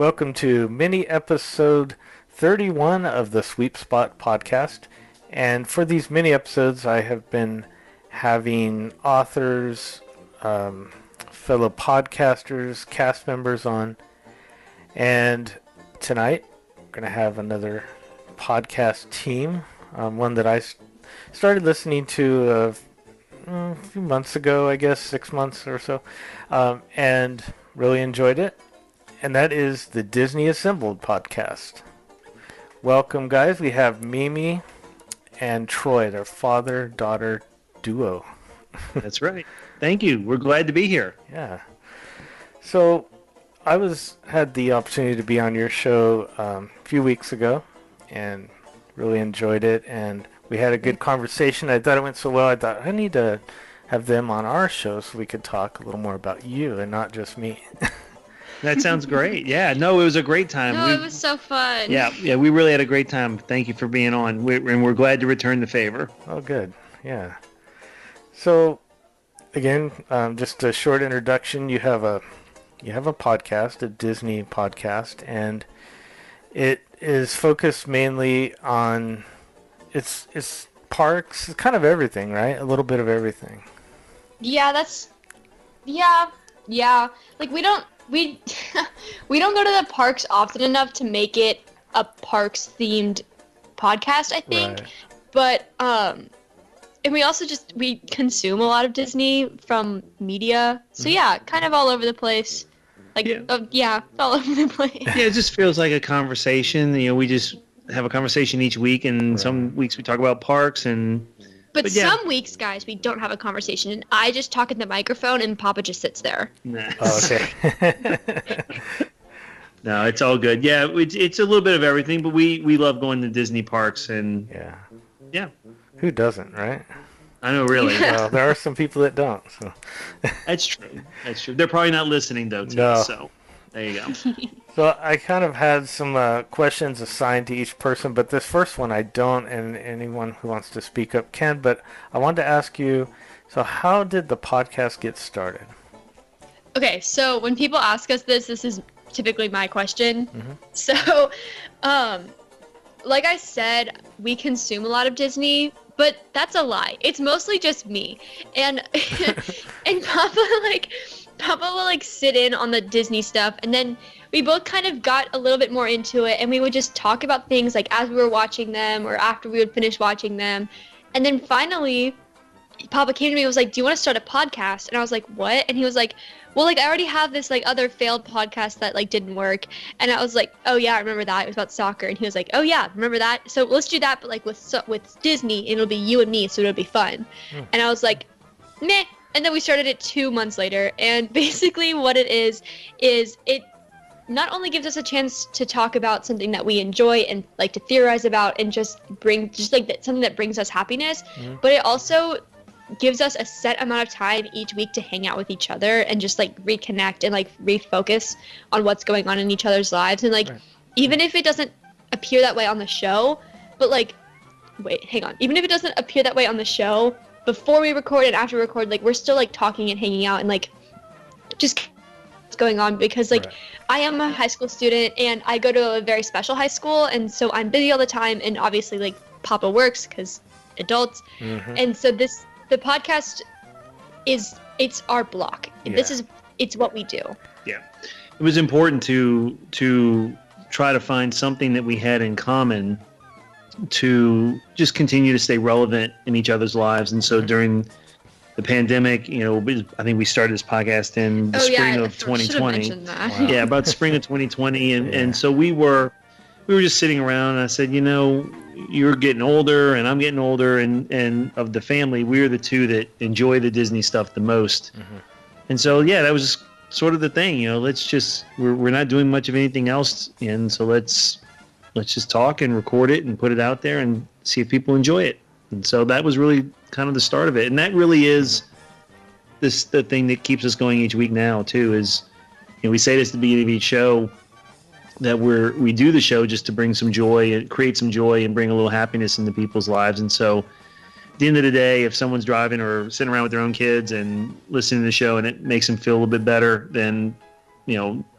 Welcome to mini episode 31 of the Sweep Spot podcast. And for these mini episodes, I have been having authors, fellow podcasters, cast members on. And tonight, we're going to have another podcast team, one that I started listening to a few months ago, I guess, 6 months or so, and really enjoyed it. And that is the Disney Assembled podcast. Welcome, guys. We have Mimi and Troy, their father-daughter duo. That's right. Thank you. We're glad to be here. Yeah. So I had the opportunity to be on your show a few weeks ago and really enjoyed it. And we had a good conversation. I thought it went so well. I thought I need to have them on our show so we could talk a little more about you and not just me. That sounds great. Yeah, no, it was a great time. No, it was so fun. Yeah, we really had a great time. Thank you for being on. We're glad to return the favor. Oh, good. Yeah. So, again, just a short introduction. You have a podcast, a Disney podcast, and it is focused mainly on it's parks, it's kind of everything, right? A little bit of everything. Yeah, yeah. Like we don't go to the parks often enough to make it a parks themed podcast, I think. Right. But and we consume a lot of Disney from media. So yeah, kind of all over the place. Like it's all over the place. Yeah, it just feels like a conversation. We just have a conversation each week, and some weeks we talk about parks But some weeks, guys, we don't have a conversation, and I just talk in the microphone, and Papa just sits there. Nah. Oh, okay. No, it's all good. Yeah, it's a little bit of everything, but we love going to Disney parks, and yeah. Who doesn't, right? I know, really. Well, there are some people that don't. So. That's true. They're probably not listening, though, to us, so there you go. So I kind of had some questions assigned to each person, but this first one I don't, and anyone who wants to speak up can. But I wanted to ask you, so how did the podcast get started? Okay, so when people ask us this is typically my question. Mm-hmm. So, like I said, we consume a lot of Disney, but that's a lie. It's mostly just me. And and Papa will sit in on the Disney stuff, and then we both kind of got a little bit more into it, and we would just talk about things like as we were watching them or after we would finish watching them. And then finally, Papa came to me and was like, "Do you want to start a podcast?" And I was like, "What?" And he was like, "Well, I already have this other failed podcast that didn't work." And I was like, "Oh yeah, I remember that. It was about soccer." And he was like, "Oh yeah, remember that? So let's do that, but with Disney, and it'll be you and me, so it'll be fun." And I was like, "Meh." And then we started it 2 months later, and basically what it is it not only gives us a chance to talk about something that we enjoy and like to theorize about and something that brings us happiness, but it also gives us a set amount of time each week to hang out with each other and just reconnect and refocus on what's going on in each other's lives. And even if it doesn't appear that way on the show, but wait, hang on. Even if it doesn't appear that way on the show, before we record and after we record, we're still talking and hanging out and just what's going on, because I am a high school student and I go to a very special high school, and so I'm busy all the time, and obviously Papa works because adults. And so the podcast it's our block. Yeah. It's what we do. Yeah, it was important to try to find something that we had in common to just continue to stay relevant in each other's lives. And so during the pandemic, I think we started this podcast in the spring of 2020. Wow. Yeah, about spring of 2020, and so we were just sitting around, and I said, you're getting older and I'm getting older, and of the family, we're the two that enjoy the Disney stuff the most. And so that was sort of the thing. We're not doing much of anything else, and so let's just talk and record it and put it out there and see if people enjoy it. And so that was really kind of the start of it. And that really is the thing that keeps us going each week now too, is, we say this at the beginning of each show, that we do the show just to bring some joy and create some joy and bring a little happiness into people's lives. And so at the end of the day, if someone's driving or sitting around with their own kids and listening to the show and it makes them feel a little bit better, then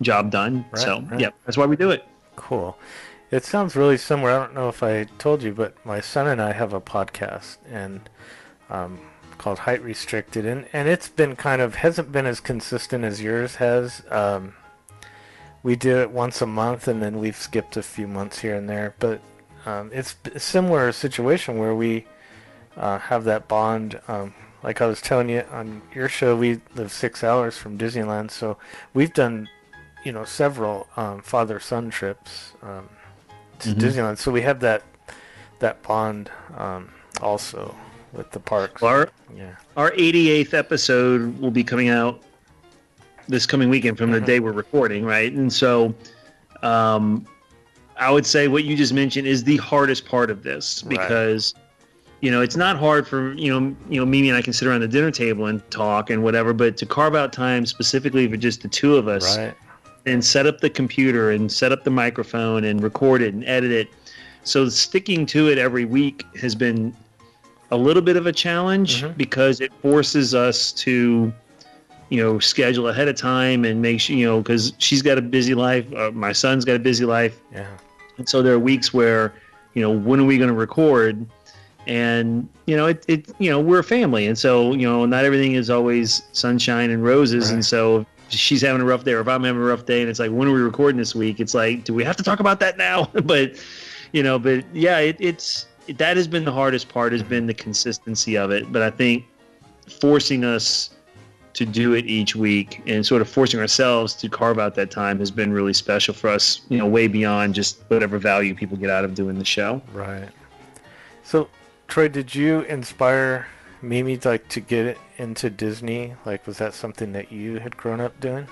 job done. Right, So right. yeah, that's why we do it. Cool. It sounds really similar. I don't know if I told you, but my son and I have a podcast and called Height Restricted, and it's been hasn't been as consistent as yours has. We do it once a month, and then we've skipped a few months here and there. But it's a similar situation where we have that bond. Like I was telling you on your show, we live 6 hours from Disneyland, so we've done, several father-son trips to Disneyland. So we have that bond also with the parks. Our Yeah. our 88th episode will be coming out this coming weekend from the day we're recording, right? And so I would say what you just mentioned is the hardest part of this, because it's not hard for Mimi and I can sit around the dinner table and talk and whatever, but to carve out time specifically for just the two of us and set up the computer and set up the microphone and record it and edit it. So sticking to it every week has been a little bit of a challenge because it forces us to schedule ahead of time and make sure, because she's got a busy life. My son's got a busy life. Yeah. And so there are weeks where, when are we going to record? And, we're a family. And so, not everything is always sunshine and roses. Right. And so if she's having a rough day or if I'm having a rough day and it's like, when are we recording this week? It's like, do we have to talk about that now? But yeah, that has been the hardest part, has been the consistency of it. But I think forcing us to do it each week and sort of forcing ourselves to carve out that time has been really special for us, way beyond just whatever value people get out of doing the show. Right. So, Troy, did you inspire Mimi to get into Disney? Like, was that something that you had grown up doing?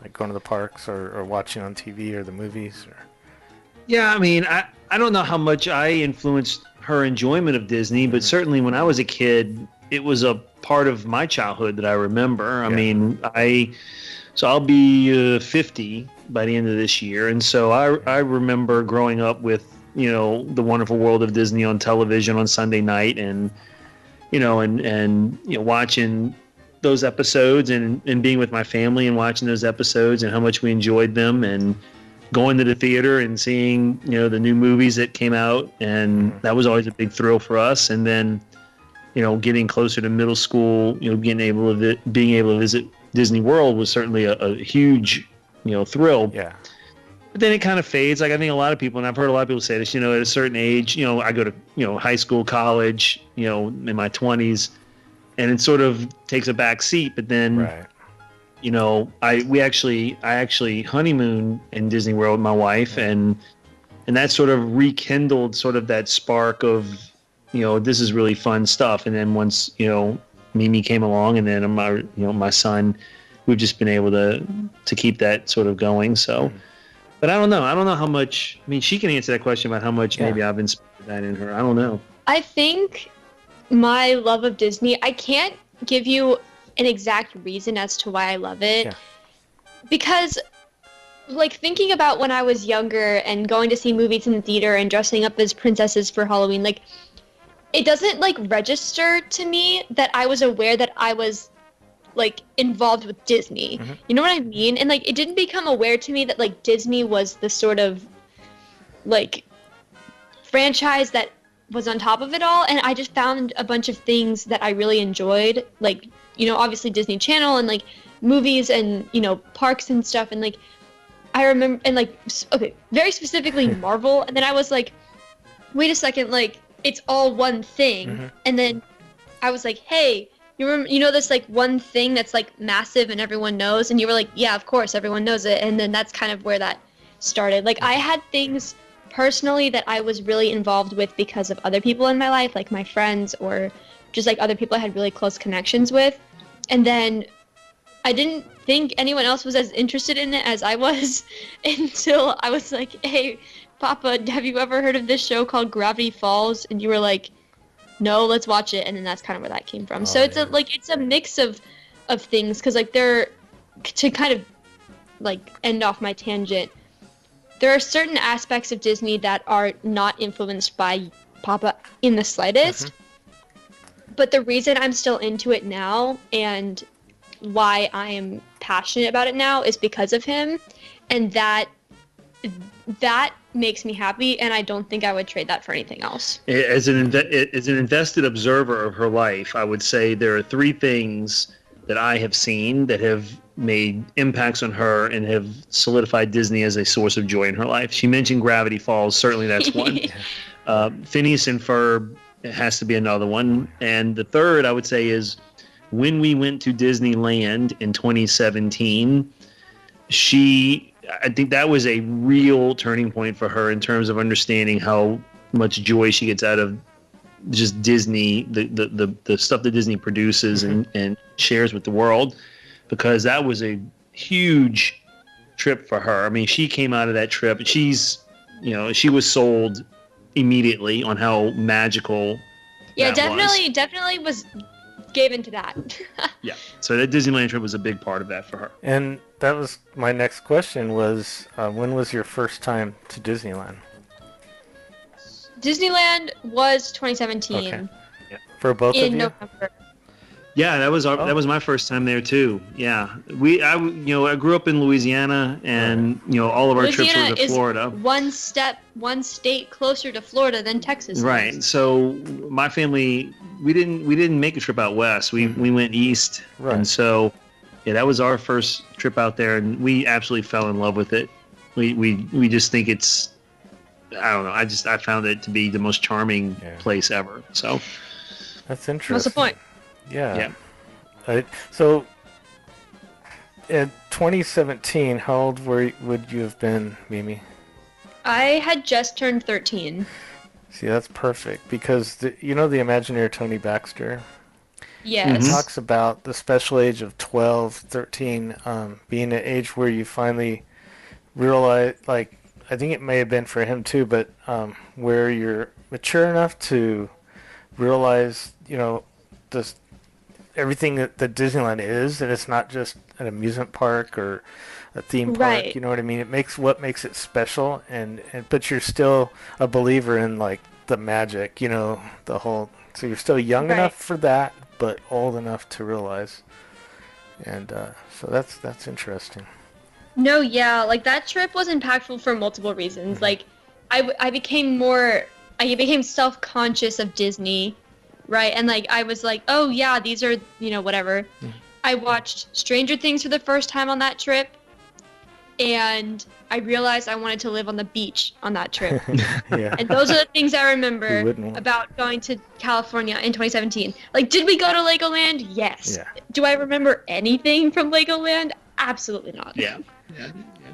Like going to the parks or watching on TV or the movies? Or... Yeah, I mean, I don't know how much I influenced her enjoyment of Disney, but certainly when I was a kid, it was a part of my childhood that I remember. I mean, I'll be 50 by the end of this year. And so I remember growing up with, The Wonderful World of Disney on television on Sunday night and watching those episodes and being with my family and watching those episodes and how much we enjoyed them and going to the theater and seeing, the new movies that came out. And that was always a big thrill for us. And then, getting closer to middle school, being able to visit Disney World was certainly a huge, thrill. Yeah. But then it kind of fades. Like I think a lot of people, and I've heard a lot of people say this, at a certain age, I go to, high school, college, in my 20s, and it sort of takes a back seat. But then, I actually honeymooned in Disney World with my wife, and that sort of rekindled sort of that spark of, this is really fun stuff. And then once, Mimi came along, and then my son, we've just been able to keep that sort of going. So, but I don't know. I don't know how much. I mean, she can answer that question about how much maybe I've inspired that in her. I don't know. I think my love of Disney, I can't give you an exact reason as to why I love it, because like thinking about when I was younger and going to see movies in the theater and dressing up as princesses for Halloween, like it doesn't like register to me that I was aware that I was like involved with Disney. You know what I mean? And like it didn't become aware to me that like Disney was the sort of like franchise that was on top of it all. And I just found a bunch of things that I really enjoyed, like obviously Disney Channel and like movies and parks and stuff. And like I remember, and like very specifically Marvel. And then I was like, wait a second, like it's all one thing. And then I was like, hey, you remember, this like one thing that's like massive and everyone knows? And you were like, yeah, of course, everyone knows it. And then that's kind of where that started. Like I had things personally that I was really involved with because of other people in my life, like my friends or just like other people I had really close connections with. And then I didn't think anyone else was as interested in it as I was until I was like, hey, Papa, have you ever heard of this show called Gravity Falls? And you were like, no, let's watch it. And then that's kind of where that came from. So it's a mix of things, because like to kind of like end off my tangent, there are certain aspects of Disney that are not influenced by Papa in the slightest. But the reason I'm still into it now and why I am passionate about it now is because of him, and that makes me happy, and I don't think I would trade that for anything else. As an invested observer of her life, I would say there are three things that I have seen that have made impacts on her and have solidified Disney as a source of joy in her life. She mentioned Gravity Falls. Certainly that's one. Phineas and Ferb has to be another one. And the third, I would say, is when we went to Disneyland in 2017, I think that was a real turning point for her in terms of understanding how much joy she gets out of just Disney, the stuff that Disney produces and shares with the world, because that was a huge trip for her. I mean, she came out of that trip, she was sold immediately on how magical. Yeah, definitely was gave into that. Yeah, so that Disneyland trip was a big part of that for her. And that was my next question was, when was your first time to Disneyland? Disneyland was 2017. Okay. Yeah. For both of you? In November. Yeah, that was my first time there too. Yeah, I grew up in Louisiana, and all of our trips were to Florida. One state closer to Florida than Texas. Right. Is. So my family, we didn't make a trip out west. We went east, right. And so that was our first trip out there, and we absolutely fell in love with it. We just think it's, I don't know. I found it to be the most charming place ever. So that's interesting. What's the point? Yeah. So in 2017, how old would you have been, Mimi? I had just turned 13. See, that's perfect because the Imagineer Tony Baxter. Yes. It talks about the special age of 12, 13 being an age where you finally realize, like, I think it may have been for him too, but where you're mature enough to realize, everything that Disneyland is, and it's not just an amusement park or a theme park. Right. You know what I mean? It makes it special, but you're still a believer in like the magic. The whole. So you're still young enough for that, but old enough to realize. And so that's interesting. No, yeah, like that trip was impactful for multiple reasons. Mm-hmm. Like, I became self-conscious of Disney, right? And like I was like, oh yeah, these are whatever. Mm-hmm. I watched Stranger Things for the first time on that trip, and I realized I wanted to live on the beach on that trip. Yeah. And those are the things I remember about going to California in 2017. Like, did we go to Legoland? Yes. Yeah. Do I remember anything from Legoland? Absolutely not. Yeah.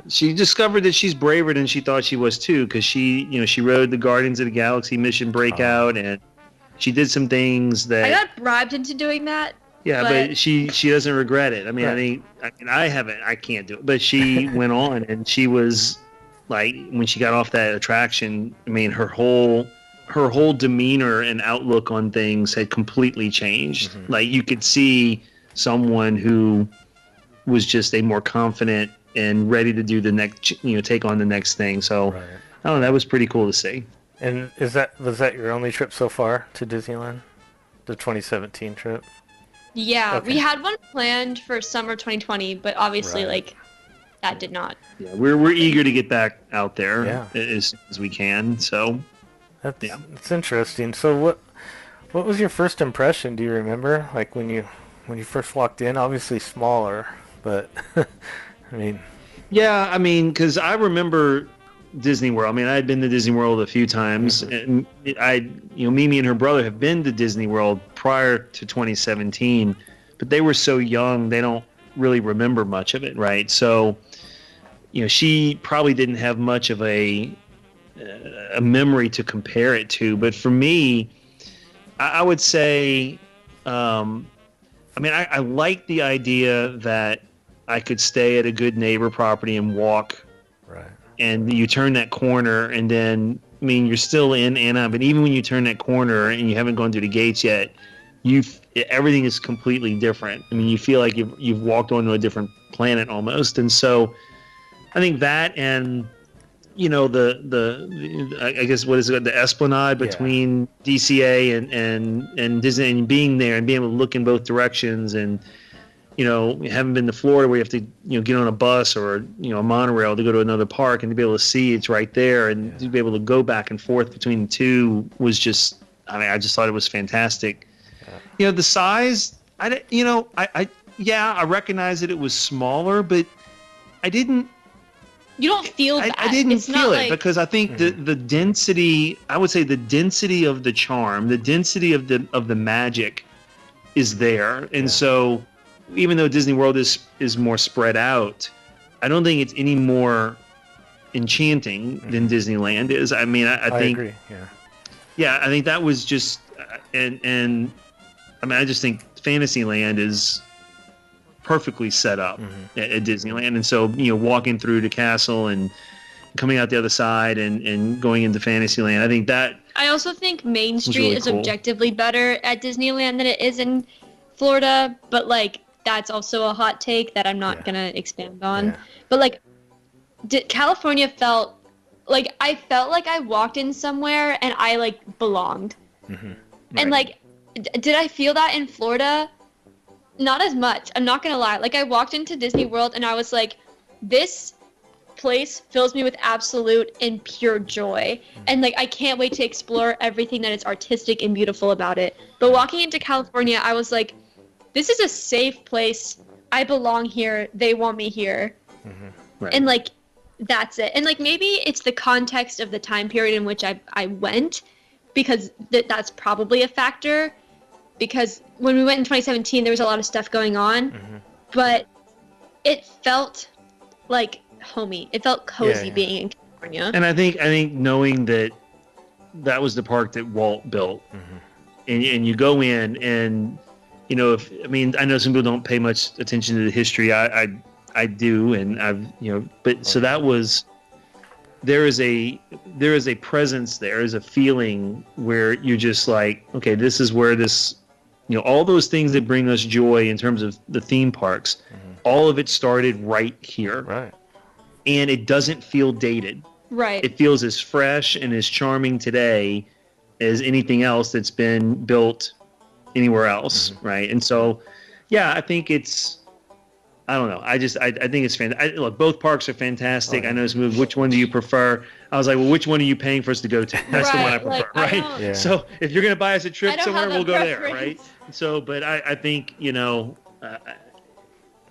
She discovered that she's braver than she thought she was too, because she rode the Guardians of the Galaxy mission Breakout, and she did some things that I got bribed into doing that. Yeah, but she doesn't regret it. I mean, I can't do it. But she went on, and she was like, when she got off that attraction, I mean, her whole demeanor and outlook on things had completely changed. Mm-hmm. Like, you could see someone who was just a more confident and ready to do the next, take on the next thing. So, right. I don't know, that was pretty cool to see. And was that your only trip so far to Disneyland? The 2017 trip? Yeah, okay. We had one planned for summer 2020, but obviously, that did not. Yeah, we're eager to get back out there as soon as we can. So, that's interesting. So, what was your first impression? Do you remember? Like when you first walked in? Obviously smaller, but I mean. Yeah, I mean, because I remember Disney World. I mean, I had been to Disney World a few times, mm-hmm. and Mimi and her brother have been to Disney World prior to 2017, but they were so young they don't really remember much of it, right? So, she probably didn't have much of a memory to compare it to. But for me, I would say, I like the idea that I could stay at a good neighbor property and walk. Right. And you turn that corner, and then, you're still in Anaheim, but even when you turn that corner and you haven't gone through the gates yet, everything is completely different. I mean, you feel like you've walked onto a different planet almost. And so I think that, and, I guess, what is it, the Esplanade between DCA and Disney, and being there and being able to look in both directions, and haven't been to Florida where you have to, get on a bus or, a monorail to go to another park, and to be able to see it's right there, and to be able to go back and forth between the two was just, I just thought it was fantastic. The size, I recognize that it was smaller, but I didn't. You don't feel that. I didn't it's feel not it like... because I think the density, I would say the density of the charm, the density of the magic is there. And so even though Disney World is more spread out, I don't think it's any more enchanting than Disneyland is. I mean, I think, agree. I think that was just, and I mean, I just think Fantasyland is perfectly set up at Disneyland. And so, walking through the castle and coming out the other side and going into Fantasyland, I think that... I also think Main Street really is cool. objectively better at Disneyland than it is in Florida, but like that's also a hot take that I'm not gonna expand on. Yeah. But like, California felt like I walked in somewhere and I like belonged. And like, did I feel that in Florida? Not as much. I'm not gonna lie. Like, I walked into Disney World and I was like, this place fills me with absolute and pure joy. And like, I can't wait to explore everything that is artistic and beautiful about it. But walking into California, I was like, this is a safe place. I belong here. They want me here. And like, that's it. And like, maybe it's the context of the time period in which I went, because that's probably a factor. Because when we went in 2017, there was a lot of stuff going on, but it felt like homey. It felt cozy being in California. And I think knowing that was the park that Walt built, and you go in and, I know some people don't pay much attention to the history. I do, and I've, but so that was, there is a presence, there is a feeling where you're just like, okay, this is where this, all those things that bring us joy in terms of the theme parks, all of it started right here. Right. And it doesn't feel dated. Right. It feels as fresh and as charming today as anything else that's been built anywhere else. Right. And so, I think it's, I don't know. I think it's fantastic. Look, both parks are fantastic. I know this movie. Which one do you prefer? I was like, well, which one are you paying for us to go to? That's the one I prefer, right? So if you're going to buy us a trip somewhere, we'll go there, right? So, but I think,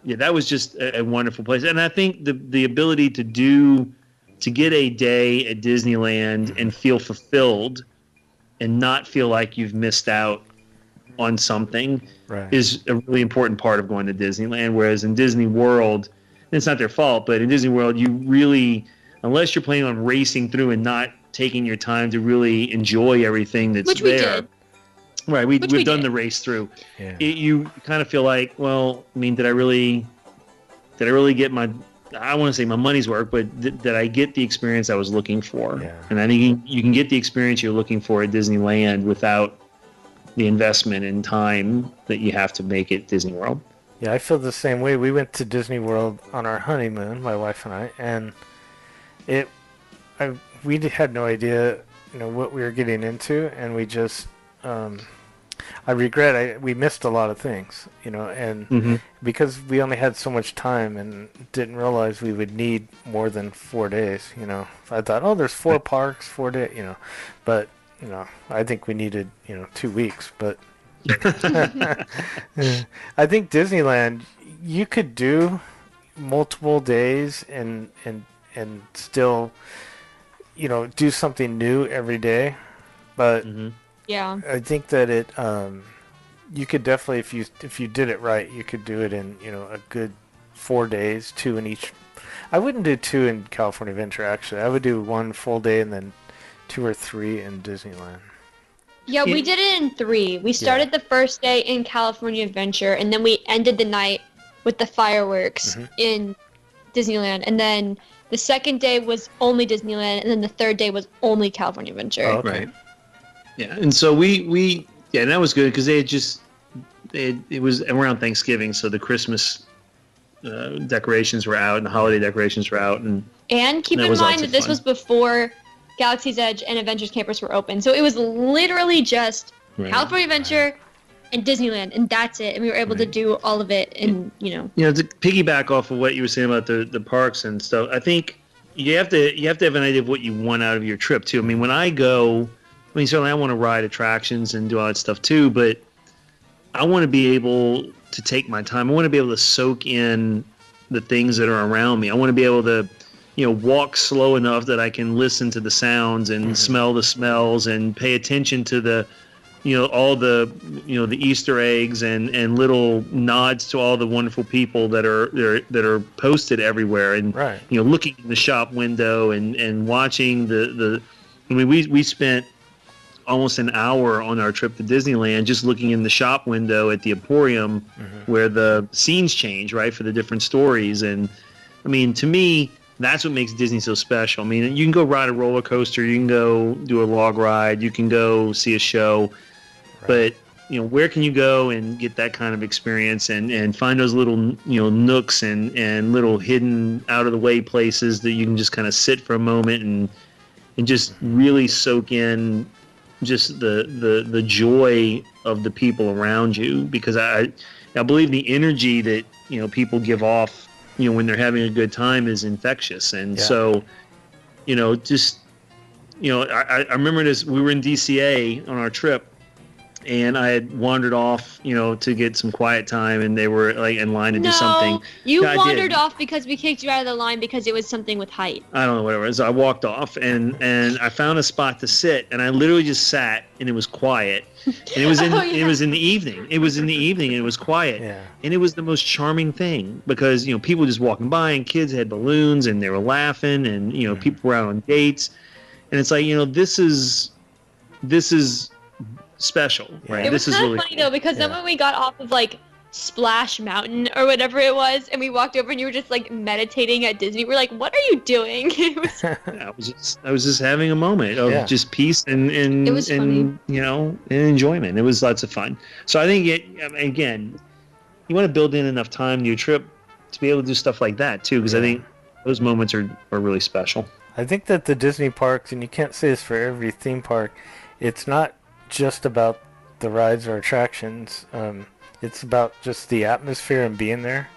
that was just a wonderful place. And I think the ability to get a day at Disneyland and feel fulfilled and not feel like you've missed out on something is a really important part of going to Disneyland. Whereas in Disney World, and it's not their fault, but in Disney World, you really, unless you're planning on racing through and not taking your time to really enjoy everything that's Which there. We did. Right, we've done the race through. Yeah. You kind of feel like, well, I mean, did I really get my, I want to say my money's worth, but did I get the experience I was looking for? Yeah. And I think you can get the experience you're looking for at Disneyland without the investment in time that you have to make at Disney World. Yeah, I feel the same way. We went to Disney World on our honeymoon, my wife and I, and we had no idea, what we were getting into, and we just, I regret we missed a lot of things, and because we only had so much time and didn't realize we would need more than 4 days, I thought, there's 4 parks, 4 days, but, I think we needed, 2 weeks, but I think Disneyland, you could do multiple days and still, do something new every day, but yeah, I think that it you could definitely, if you did it right, you could do it in a good 4 days, 2 in each. I wouldn't do 2 in California Adventure, actually. I would do 1 full day and then 2 or 3 in Disneyland. Yeah, we did it in 3. We started the first day in California Adventure, and then we ended the night with the fireworks in Disneyland, and then the second day was only Disneyland, and then the third day was only California Adventure. Oh, okay. Right. Yeah, and so we and that was good because it was around Thanksgiving, so the Christmas decorations were out and the holiday decorations were out, and keep in mind that this was before Galaxy's Edge and Adventures Campers were open, so it was literally just California Adventure and Disneyland, and that's it. And we were able to do all of it, and to piggyback off of what you were saying about the parks and stuff, I think you have to have an idea of what you want out of your trip too. I mean, when I go, certainly I want to ride attractions and do all that stuff too, but I want to be able to take my time. I want to be able to soak in the things that are around me. I want to be able to walk slow enough that I can listen to the sounds and smell the smells and pay attention to the, all the, the Easter eggs and little nods to all the wonderful people that are posted everywhere. And, looking in the shop window and watching we spent almost an hour on our trip to Disneyland just looking in the shop window at the Emporium where the scenes change, right, for the different stories. And, to me, that's what makes Disney so special. You can go ride a roller coaster, you can go do a log ride, you can go see a show, but where can you go and get that kind of experience and find those little nooks and little hidden out of the way places that you can just kind of sit for a moment and just really soak in just the joy of the people around you, because I believe the energy that people give off when they're having a good time is infectious. And so, I remember this, we were in DCA on our trip and I had wandered off, to get some quiet time, and they were like in line to do something. You wandered off because we kicked you out of the line because it was something with height. I don't know, whatever. So I walked off and I found a spot to sit, and I literally just sat, and it was quiet. And it was it was in the evening. It was in the evening, and it was quiet. Yeah. And it was the most charming thing because people just walking by, and kids had balloons, and they were laughing, and people were out on dates, and it's like this is special, right? It was this is kind of really funny cool. though, because then when we got off of like Splash Mountain or whatever it was, and we walked over and you were just like meditating at Disney, we're like, what are you doing? It was... I was just having a moment of just peace and it was funny. and enjoyment. It was lots of fun. So I think again, you want to build in enough time to your trip to be able to do stuff like that too, because I think those moments are really special. I think that the Disney parks, and you can't say this for every theme park, it's not just about the rides or attractions. It's about just the atmosphere and being there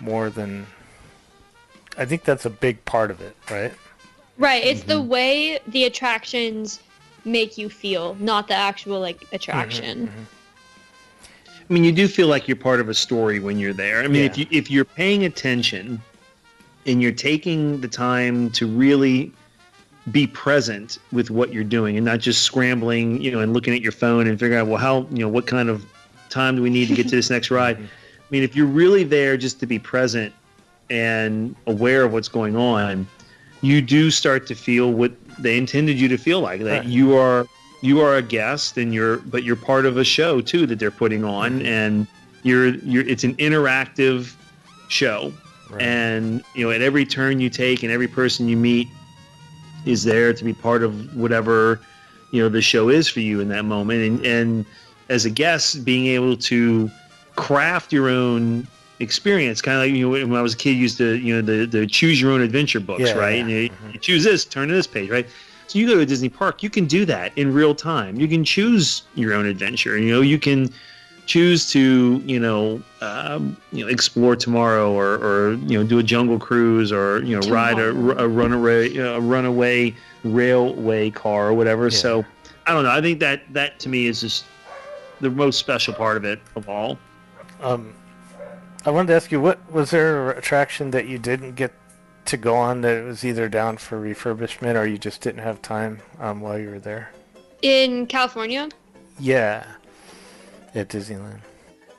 more than... I think that's a big part of it, right? Right. It's the way the attractions make you feel, not the actual attraction. You do feel like you're part of a story when you're there. If you're paying attention and you're taking the time to really be present with what you're doing and not just scrambling, and looking at your phone and figuring out, well, how, what kind of time do we need to get to this next ride? If you're really there just to be present and aware of what's going on, you do start to feel what they intended you to feel like, that you are a guest and you're part of a show too that they're putting on, and it's an interactive show. And at every turn you take and every person you meet is there to be part of whatever the show is for you in that moment, and as a guest being able to craft your own experience, kind of like when I was a kid, used to the choose your own adventure books, right? And you choose this, turn to this page, right? So you go to a Disney park, you can do that in real time. You can choose your own adventure. You can choose to explore tomorrow, or do a jungle cruise, or ride a runaway railway car or whatever. So I don't know, I think that to me is just the most special part of it of all. I wanted to ask you, what was there an attraction that you didn't get to go on that was either down for refurbishment or you just didn't have time while you were there? In California? Yeah, at Disneyland.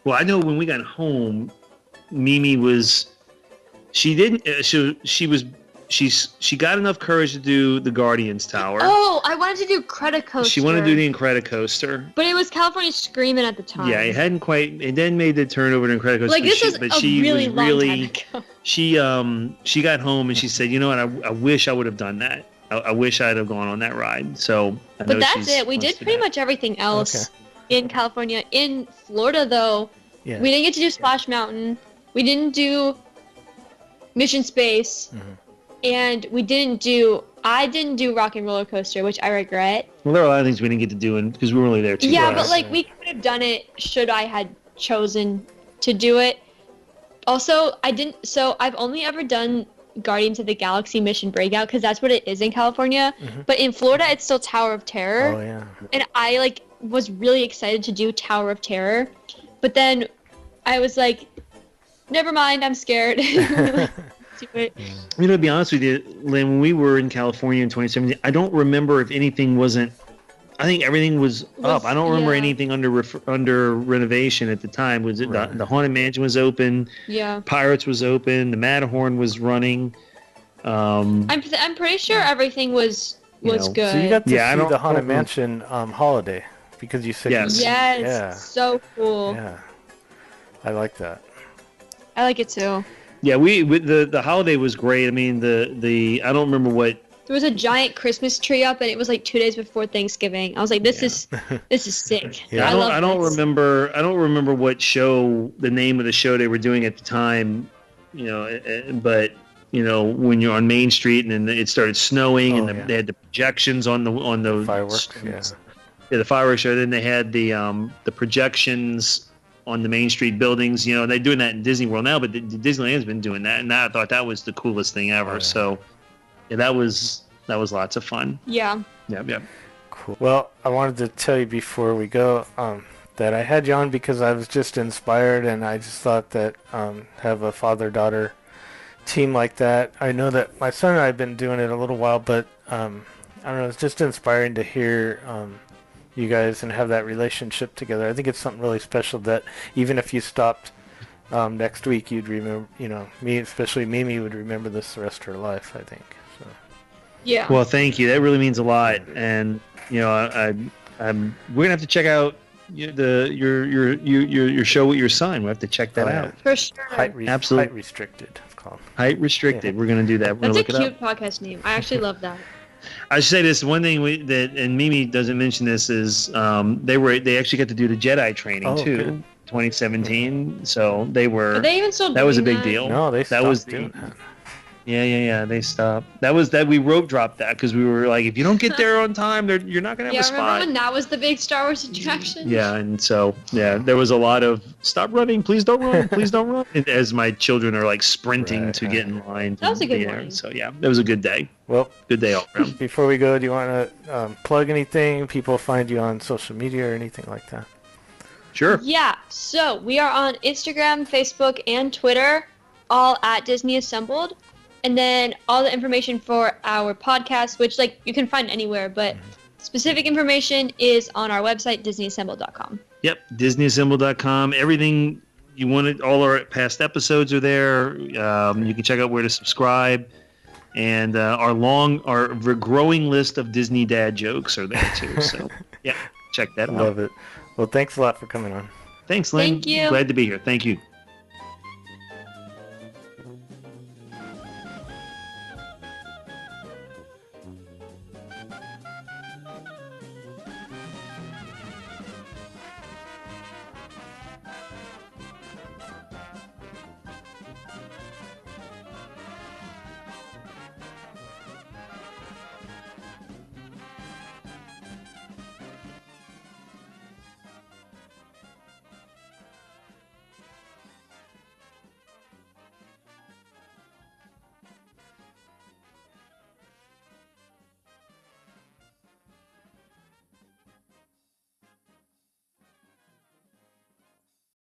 Well, I know when we got home, Mimi she got enough courage to do the Guardians Tower. Oh, I wanted to do Incredicoaster. She wanted to do the Incredicoaster. But it was California Screaming at the time. Yeah, it then made the turn over to Incredicoaster. Like, this was a really long time ago. She got home and she said, you know what, I wish I would have done that. I wish I'd have gone on that ride. So, but that's it. We did pretty much everything else in California. In Florida, though, we didn't get to do Splash Mountain. We didn't do Mission Space. and I didn't do Rock and Roller Coaster, which I regret. Well, there are a lot of things we didn't get to do because we were only there 2 Yeah, days. but like we could have done it should I had chosen to do it. Also, I've only ever done Guardians of the Galaxy Mission Breakout because that's what it is in California. Mm-hmm. But in Florida, it's still Tower of Terror. Oh yeah. And I like was really excited to do Tower of Terror, but then I was like, never mind, I'm scared. Do it. You know, to be honest with you, Lynn, when we were in California in 2017, I don't remember if anything wasn't. I think everything was up. I don't remember anything under renovation at the time. Was it the Haunted Mansion was open? Yeah. Pirates was open. The Matterhorn was running. I'm pretty sure everything was good. So you got to see I don't- the Haunted don't- Mansion holiday because you said Yes. Yes. Yeah. So cool. Yeah. I like that. I like it too. Yeah, the holiday was great. I mean, the I don't remember what. There was a giant Christmas tree up, and it was like 2 days before Thanksgiving. I was like, "This is sick." Yeah. I don't remember what show, the name of the show they were doing at the time. You know, but you know, when you're on Main Street and then it started snowing they had the projections on the Fireworks. Yeah, the fireworks show. Then they had the projections on the Main Street buildings. You know, they're doing that in Disney World now, but Disneyland's been doing that, and I thought that was the coolest thing ever. Oh, yeah. So. Yeah, that was lots of fun. Yeah. Yeah. Cool. Well, I wanted to tell you before we go that I had you on because I was just inspired, and I just thought that have a father-daughter team like that. I know that my son and I have been doing it a little while, but I don't know, it's just inspiring to hear you guys and have that relationship together. I think it's something really special that even if you stopped next week, you'd remember, you know, me, especially Mimi, would remember this the rest of her life, I think. So. Yeah. Well, thank you. That really means a lot. And you know, we're gonna have to check out your show with your son. We have to check that out. For sure. Absolutely. Height restricted. It's called. Height restricted. Yeah. We're gonna do that. We're That's a gonna look cute podcast name. I actually love that. I should say this one thing and Mimi doesn't mention this is they actually got to do the Jedi training too. Good. 2017. So they were. Are they even still that doing was a big that? deal. No, they stopped that was doing that. Yeah. They stopped. We rope dropped that because we were like, if you don't get there on time, you're not gonna have a spot. Yeah, remember when that was the big Star Wars attraction? Yeah, and so there was a lot of stop running, please don't run, please don't run. As my children are like sprinting to get in line. That was a good morning. So yeah, it was a good day. Well, good day all around. Before we go, do you want to plug anything? People find you on social media or anything like that? Sure. Yeah. So we are on Instagram, Facebook, and Twitter, all at Disney Assembled. And then all the information for our podcast, which like you can find anywhere, but specific information is on our website, disneyassembled.com. Yep, disneyassembled.com. Everything you wanted, all our past episodes are there. You can check out where to subscribe. And our growing list of Disney dad jokes are there too. So yeah, check that out. Love it. Well, thanks a lot for coming on. Thanks, Lynn. Thank you. Glad to be here. Thank you.